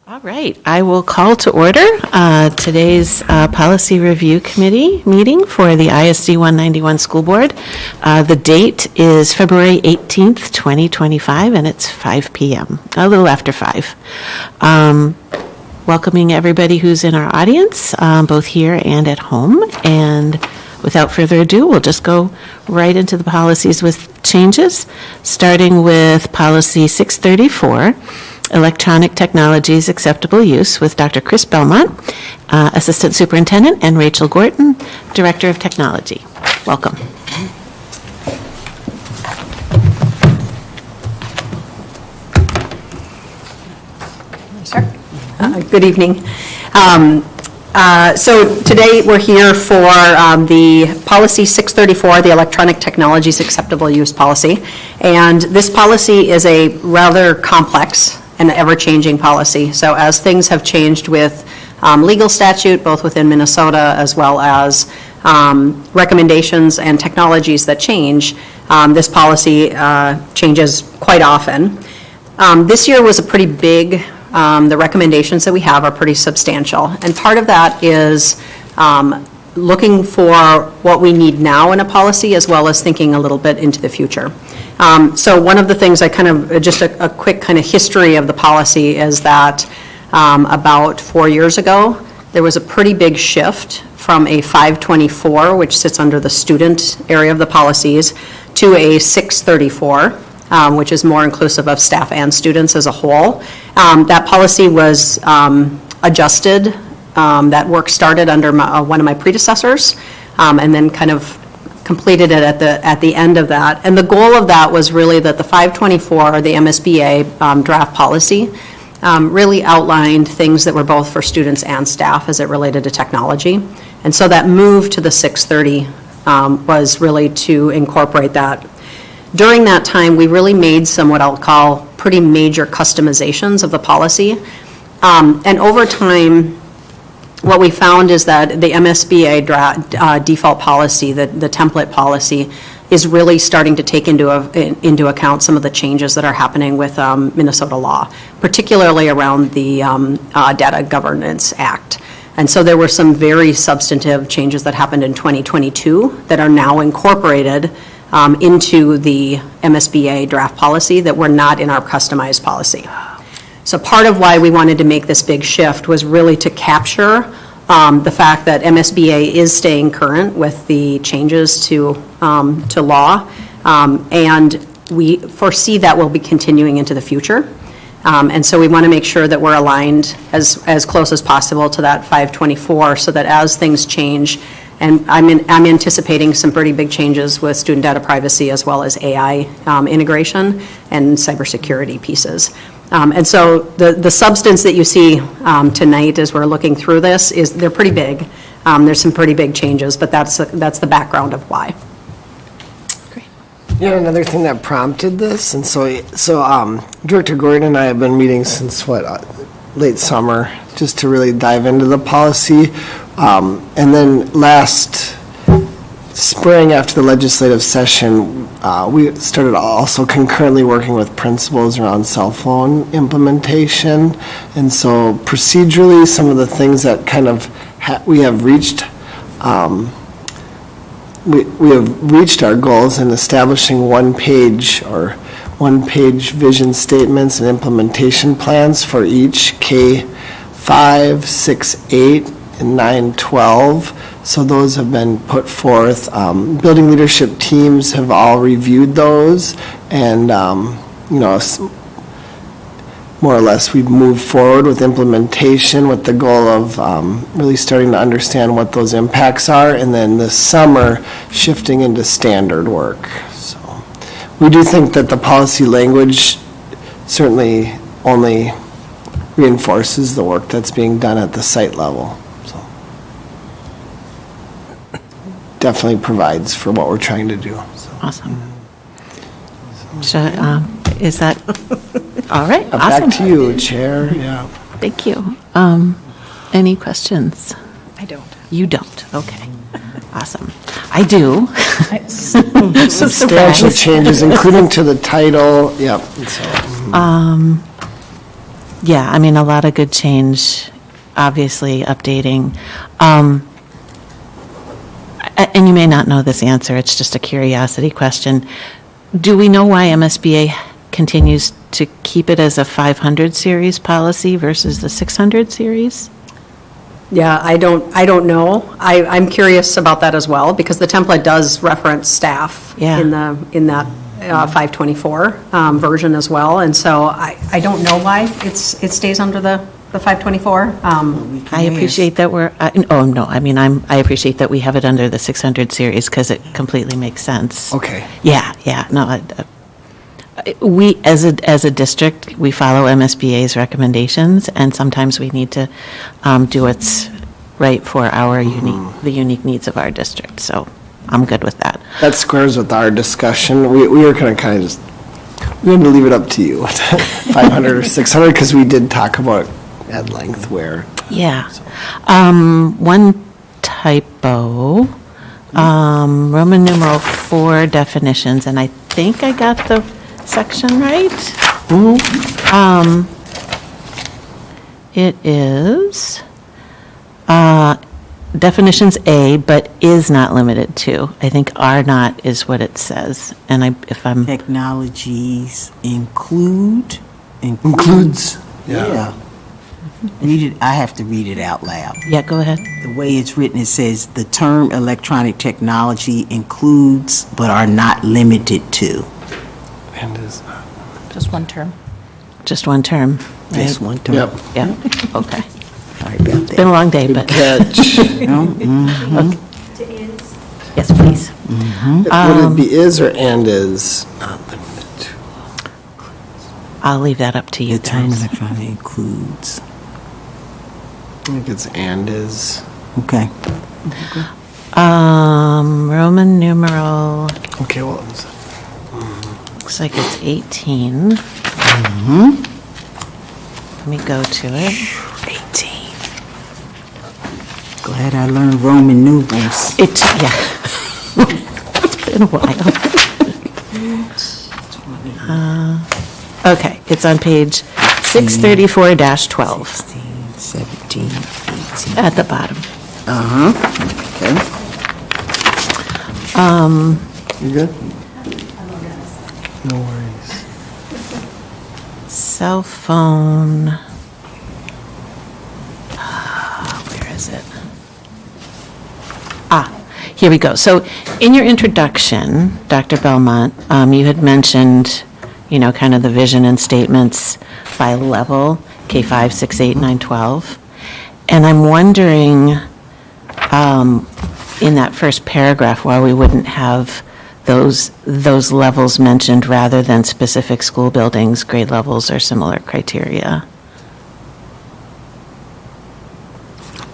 All right, I will call to order today's Policy Review Committee meeting for the ISD 191 School Board. The date is February 18th, 2025, and it's 5 p.m., a little after 5. Welcoming everybody who's in our audience, both here and at home. And without further ado, we'll just go right into the policies with changes, starting with Policy 634, Electronic Technologies Acceptable Use, with Dr. Chris Belmont, Assistant Superintendent, and Rachel Gorton, Director of Technology. Welcome. Good evening. So today we're here for the Policy 634, the Electronic Technologies Acceptable Use Policy. And this policy is a rather complex and ever-changing policy. So as things have changed with legal statute, both within Minnesota as well as recommendations and technologies that change, this policy changes quite often. This year was a pretty big, the recommendations that we have are pretty substantial. And part of that is looking for what we need now in a policy as well as thinking a little bit into the future. So one of the things just a quick kind of history of the policy is that about 4 years ago, there was a pretty big shift from a 524, which sits under the student area of the policies, to a 634, which is more inclusive of staff and students as a whole. That policy was adjusted. That work started under one of my predecessors, and then kind of completed it at the end of that. And the goal of that was really that the 524, the MSBA draft policy, really outlined things that were both for students and staff as it related to technology. And so that move to the 630 was really to incorporate that. During that time, we really made some what I'll call pretty major customizations of the policy. And over time, what we found is that the MSBA default policy, the template policy, is really starting to take into account some of the changes that are happening with Minnesota law, particularly around the Data Governance Act. And so there were some very substantive changes that happened in 2022 that are now incorporated into the MSBA draft policy that were not in our customized policy. So part of why we wanted to make this big shift was really to capture the fact that MSBA is staying current with the changes to law, and we foresee that will be continuing into the future. And so we want to make sure that we're aligned as close as possible to that 524 so that as things change, and I'm anticipating some pretty big changes with student data privacy as well as AI integration and cybersecurity pieces. And so the substance that you see tonight as we're looking through this is they're pretty big. There's some pretty big changes, but that's the background of why. Great. Yeah, another thing that prompted this, and so Director Gordon and I have been meeting since late summer, just to really dive into the policy. And then last spring, after the legislative session, we started also concurrently working with principals around cell phone implementation. And so procedurally, some of the things that kind of we have reached, we have reached our goals in establishing one-page vision statements and implementation plans for each K-5, 6, 8, and 9, 12. So those have been put forth. Building leadership teams have all reviewed those, and more or less we've moved forward with implementation with the goal of really starting to understand what those impacts are, and then this summer shifting into standard work. So we do think that the policy language certainly only reinforces the work that's being done at the site level. Definitely provides for what we're trying to do. So. Awesome. Is that all right? Awesome. Back to you, Chair. Yeah. Thank you. Any questions? I don't. You don't. Okay. Awesome. I do. Substantial changes, including to the title. Yep. So, Yeah, I mean, a lot of good change, obviously updating. And you may not know this answer, it's just a curiosity question. Do we know why MSBA continues to keep it as a 500 series policy versus the 600 series? Yeah, I don't know. I'm curious about that as well, because the template does reference staff Yeah. in that 524 version as well, and so I don't know why it stays under the 524. I appreciate that I appreciate that we have it under the 600 series because it completely makes sense. Okay. Yeah, no, we, as a district, we follow MSBA's recommendations, and sometimes we need to do what's right for the unique needs of our district, so I'm good with that. That squares with our discussion. We were going to kind of just, we're going to leave it up to you, 500 or 600, because we did talk about at length where. Yeah. One typo, Roman numeral 4 definitions, and I think I got the section right. It is definitions A, but is not limited to. I think are not is what it says. And if I'm Technologies includes. Yeah. Read it, I have to read it out loud. yeah, go ahead. The way it's written, it says, "The term electronic technology includes but are not limited to." And is not. Just one term. Just one term. That's right? one term. Yep. Yeah. Okay. Sorry about It's been a that. long day, Good but catch. yes, please. Would it be is or and is? Not limited to. I'll leave that up to you The term guys. electronic includes. I think it's and is. Okay. Roman numeral, Okay, well, looks like it's 18. Let me go to it. 18. Glad I learned Roman numerals. Yeah. It's been a while. Okay, it's on page 634-12 16, 17, 18. at the bottom. Okay. you good? No worries. Cell phone. Where is it? Here we go. So in your introduction, Dr. Belmont, you had mentioned, kind of the vision and statements by level, K-5, 6, 8, 9, 12. And I'm wondering, in that first paragraph, why we wouldn't have those levels mentioned rather than specific school buildings, grade levels, or similar criteria.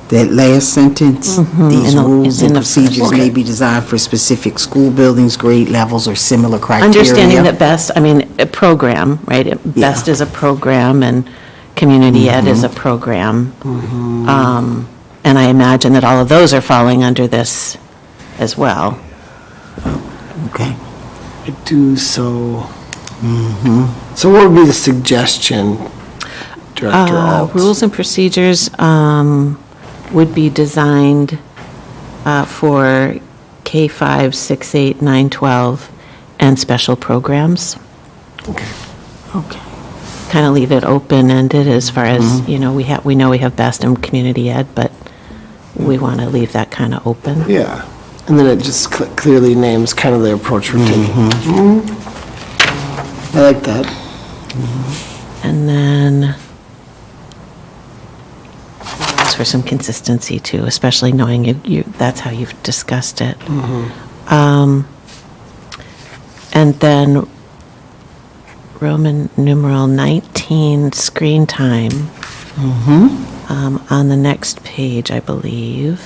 That last sentence, these In the- rules in and the- procedures may Okay. be designed for specific school buildings, grade levels, or similar criteria. Understanding that BEST, a program, right? BEST is a program and community ed is a program. And I imagine that all of those are falling under this as well. Okay. I do so. So what would be the suggestion, Director Alt? Rules and procedures would be designed for K-5, 6, 8, 9, 12, and special programs. Okay. Okay. Kind of leave it open-ended as far as, we know we have BEST and community ed, but we want to leave that kind of open. Yeah. And then it just clearly names kind of the approach we're taking. I like that. And then it's for some consistency too, especially knowing that's how you've discussed it. And then Roman numeral 19, screen time. On the next page, I believe.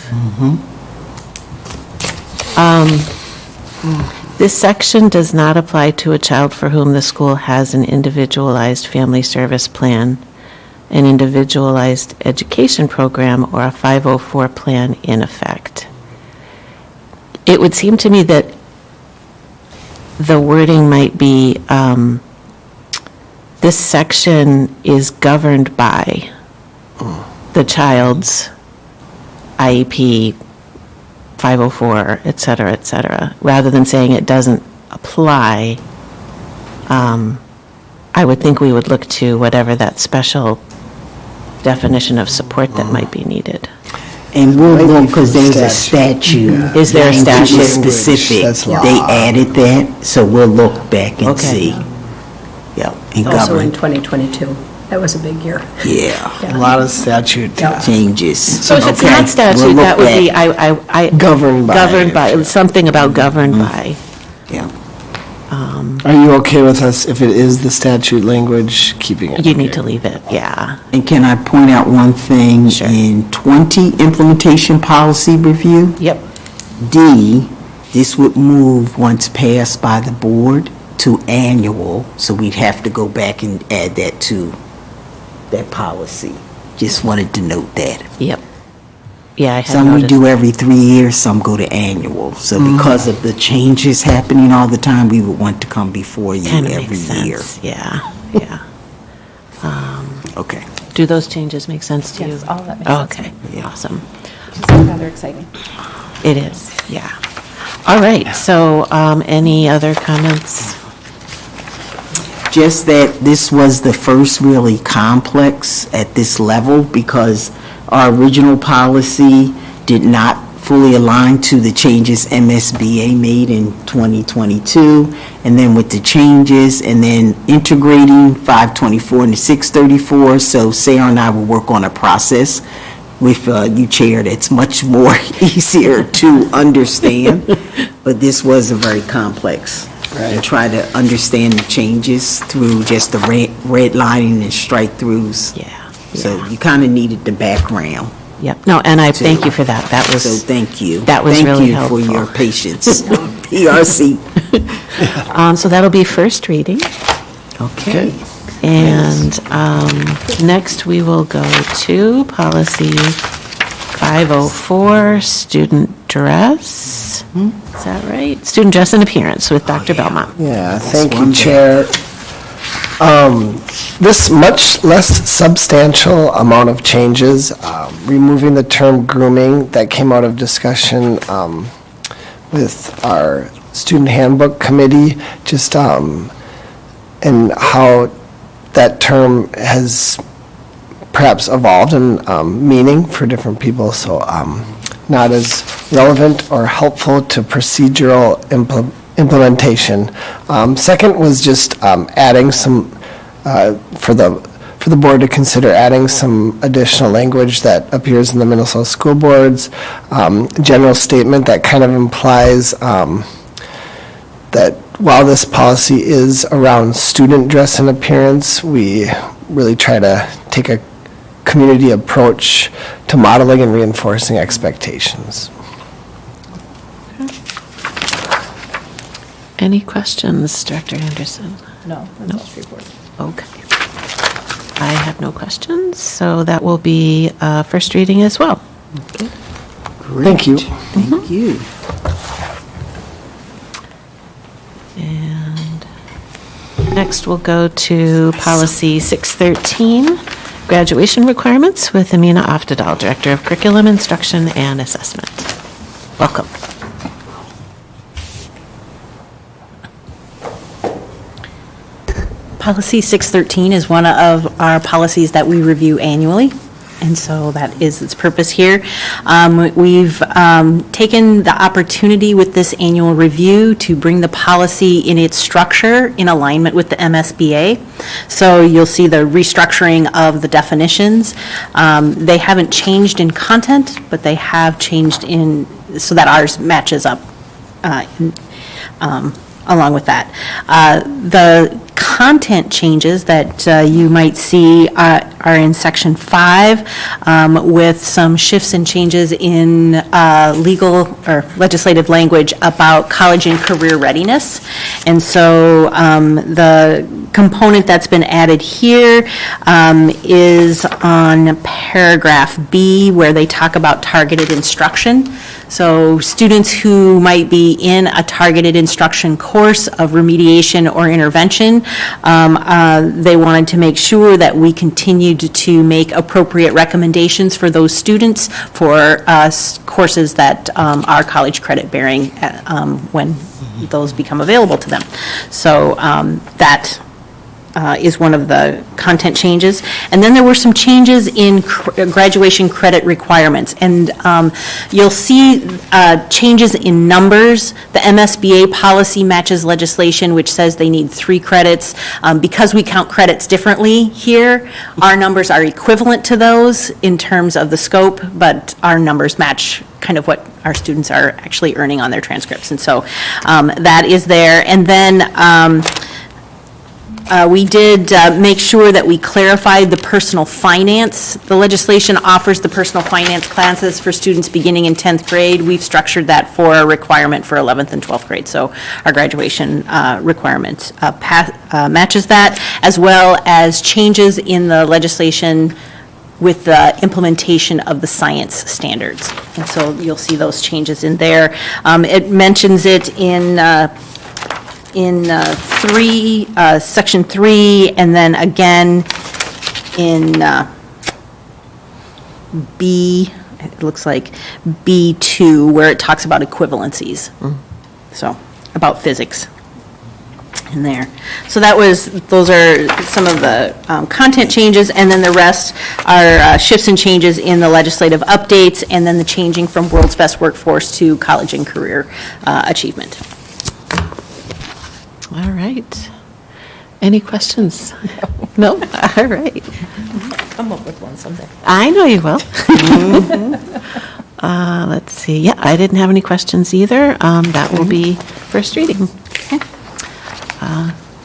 This section does not apply to a child for whom the school has an individualized family service plan, an individualized education program, or a 504 plan in effect. It would seem to me that the wording might be this section is governed by the child's IEP, 504, et cetera, rather than saying it doesn't apply. I would think we would look to whatever that special definition of support that might be needed. And we'll Might be look, because from there's a statute. statute. Yeah. Is there a language statute? Specific. That's law. They added that, so we'll look back and Okay. see. Yeah, and Also in govern, 2022. That was a big year. yeah, A lot of statute. Yeah. changes. So if it's Okay, not we'll statute, look that would be, back. I. Governed by. Governed by, something about governed by. Yeah. Are you okay with us, if it is the statute language, keeping it? You need to leave it, yeah. And can I point out one thing? Sure. In 20, implementation policy review, Yep. D, this would move, once passed by the board, to annual, so we'd have to go back and add that to that policy. Just wanted to note that. Yep. Yeah, I had Some we noticed. do every 3 years, some go to annual. So because of the changes happening all the time, we would want to come before you Kind of every makes year. sense, yeah, yeah. Okay. Do those changes make sense to you? Yes, all of that makes sense to Okay, me. awesome. It's rather exciting. It is, yeah. All right, so any other comments? Just that this was the first really complex at this level, because our original policy did not fully align to the changes MSBA made in 2022, and then with the changes, and then integrating 524 into 634, so Sarah and I will work on a process with you, Chair, that's much more easier to understand, but this was a very complex. Right. And try to understand the changes through just the redlining and strike-throughs. Yeah. So you kind of needed the background. Yep, no, and I thank you for that. That So was, thank you. That was really helpful. Thank you for your patience. PRC. so that'll be first reading. Okay. And next, we will go to policy 504, student dress. Is that right? Student dress and appearance with Dr. Belmont. Yeah, thank you, one Chair. This much less substantial amount of changes, removing the term grooming, that came out of discussion with our student handbook committee, just, and how that term has perhaps evolved in meaning for different people, so not as relevant or helpful to procedural implementation. Second was just adding some, for the board to consider adding some additional language that appears in the Minnesota School Board's general statement that kind of implies that while this policy is around student dress and appearance, we really try to take a community approach to modeling and reinforcing expectations. Any questions, Director Anderson? No, that's all straightforward. Okay. I have no questions, so that will be first reading as well. Thank you. Thank you. And next, we'll go to policy 613, graduation requirements with Amina Aftadal, Director of Curriculum, Instruction, and Assessment. Welcome. Policy 613 is one of our policies that we review annually, and so that is its purpose here. We've taken the opportunity with this annual review to bring the policy in its structure in alignment with the MSBA. So you'll see the restructuring of the definitions. They haven't changed in content, but they have changed in, so that ours matches up along with that. The content changes that you might see are in Section 5 with some shifts and changes in legal or legislative language about college and career readiness. And so the component that's been added here is on paragraph B, where they talk about targeted instruction. So students who might be in a targeted instruction course of remediation or intervention, they wanted to make sure that we continued to make appropriate recommendations for those students for courses that are college credit bearing when those become available to them. So that is one of the content changes. And then there were some changes in graduation credit requirements. And you'll see changes in numbers. The MSBA policy matches legislation, which says they need 3 credits. Because we count credits differently here, our numbers are equivalent to those in terms of the scope, but our numbers match kind of what our students are actually earning on their transcripts. And so that is there. And then we did make sure that we clarified the personal finance. The legislation offers the personal finance classes for students beginning in 10th grade. We've structured that for a requirement for 11th and 12th grade. So our graduation requirement matches that, as well as changes in the legislation with the implementation of the science standards. And so you'll see those changes in there. It mentions it in section 3, and then again in B, it looks like B2, where it talks about equivalencies. So, about physics in there. So those are some of the content changes, and then the rest are shifts and changes in the legislative updates, and then the changing from World's Best Workforce to college and career achievement. All right. Any questions? No? All right. Come up with one someday. I know you will. Let's see. Yeah, I didn't have any questions either. That will be first reading. Okay.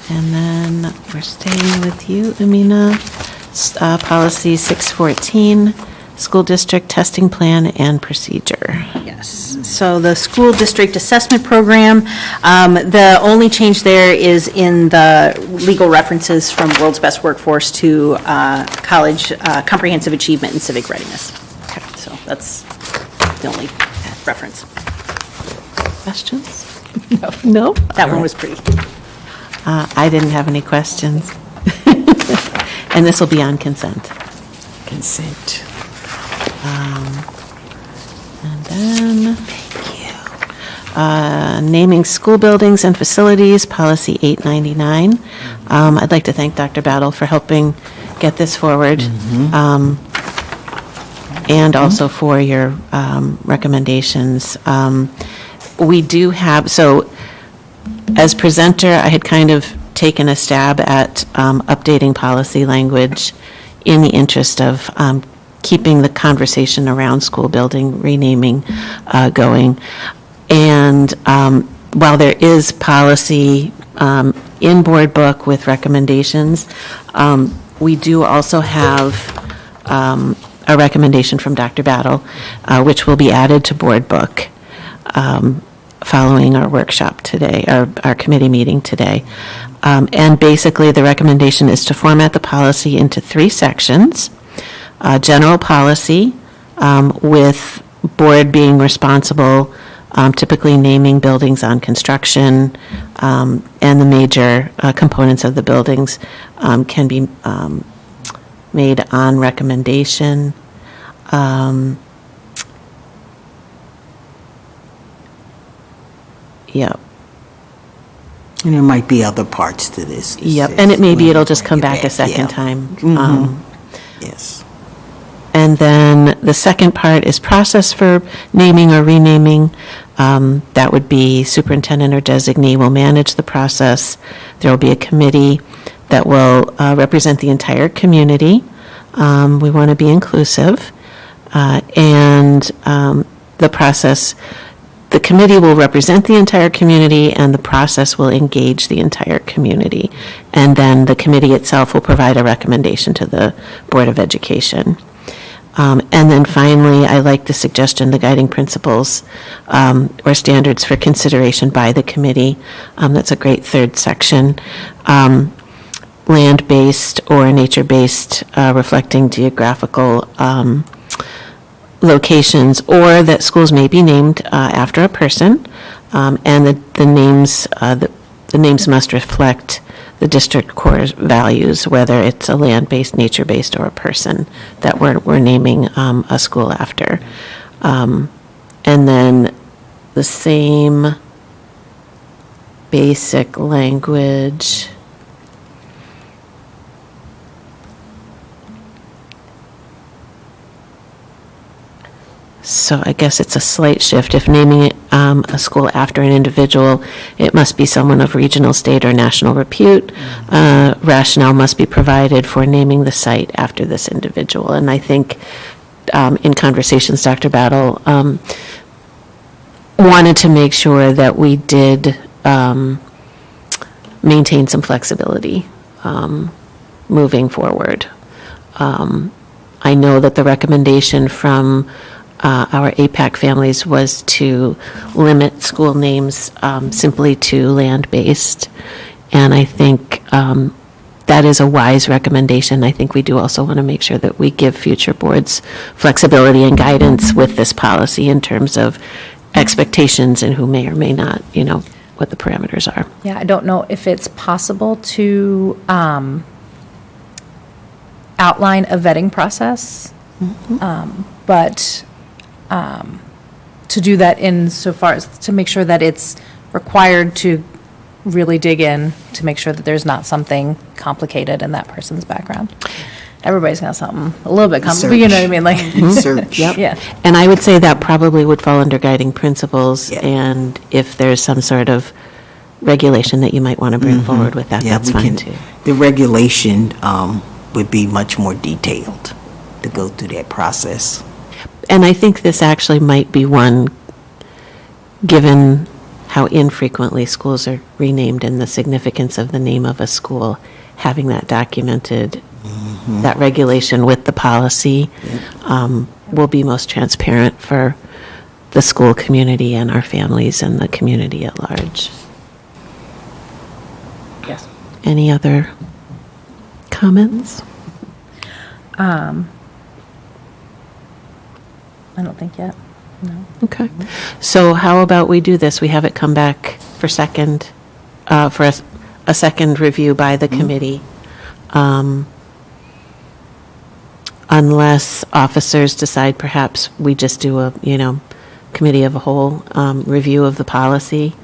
And then we're staying with you, Amina. Policy 614, school district testing plan and procedure. Yes, so the school district assessment program, the only change there is in the legal references from World's Best Workforce to college comprehensive achievement and civic readiness. Okay, so that's the only reference. Questions? No? That one was pretty. I didn't have any questions. And this will be on consent. Consent. And then, naming school buildings and facilities, policy 899. I'd like to thank Dr. Battle for helping get this forward, and also for your recommendations. We do have, so as presenter, I had kind of taken a stab at updating policy language in the interest of keeping the conversation around school building renaming going. And while there is policy in board book with recommendations, we do also have a recommendation from Dr. Battle, which will be added to board book following our workshop today, our committee meeting today. And basically, the recommendation is to format the policy into 3 sections. General policy, with board being responsible, typically naming buildings on construction, and the major components of the buildings can be made on recommendation. Yep. And there might be other parts to this. Yep, and it maybe it'll just come back a second Yeah. time. Yes. And then the second part is process for naming or renaming. That would be superintendent or designee will manage the process. There will be a committee that will represent the entire community. We want to be inclusive. And the process, the committee will represent the entire community, and the process will engage the entire community. And then the committee itself will provide a recommendation to the Board of Education. And then finally, I like the suggestion, the guiding principles or standards for consideration by the committee. That's a great third section. Land-based or nature-based, reflecting geographical locations, or that schools may be named after a person, and the names must reflect the district core values, whether it's a land-based, nature-based, or a person that we're naming a school after. And then the same basic language. So I guess it's a slight shift. If naming it a school after an individual, it must be someone of regional, state, or national repute. Rationale must be provided for naming the site after this individual. And I think in conversations, Dr. Battle wanted to make sure that we did maintain some flexibility moving forward. I know that the recommendation from our APAC families was to limit school names simply to land-based, and I think that is a wise recommendation. I think we do also want to make sure that we give future boards flexibility and guidance with this policy in terms of expectations and who may or may not, what the parameters are. Yeah, I don't know if it's possible to outline a vetting process, but to do that insofar as to make sure that it's required to really dig in to make sure that there's not something complicated in that person's background. Everybody's got something a little bit complicated, you know what I mean? Like, Research. yeah. And I would say that probably would fall under guiding principles, Yeah. and if there's some sort of regulation that you might want to bring forward with that, Yeah, that's we fine can- too. The regulation would be much more detailed to go through that process. And I think this actually might be one, given how infrequently schools are renamed and the significance of the name of a school, having that documented, that regulation with the policy will be most transparent for the school community and our families and the community at large. Yes. Any other comments? I don't think yet, no. Okay. So how about we do this? We have it come back for second, for a second review by the committee. Unless officers decide perhaps we just do a, committee of a whole review of the policy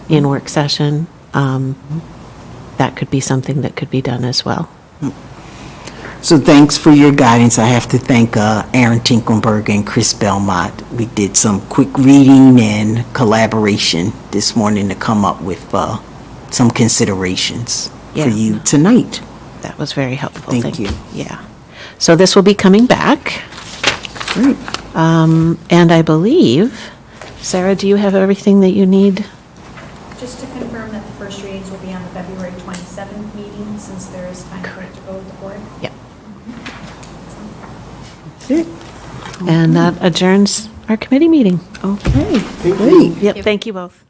in work session. That could be something that could be done as well. So thanks for your guidance. I have to thank Aaron Tinkelberg and Chris Belmont. We did some quick reading and collaboration this morning to come up with some considerations Yeah. for you tonight. That was very helpful. Thank you. Yeah. So this will be coming back. Great. And I believe, Sarah, do you have everything that you need? Just to confirm that the first readings will be on the February 27th meeting, since there is time for it to go with the board. Yeah. And that adjourns our committee meeting. Okay, great. Yep, thank you both.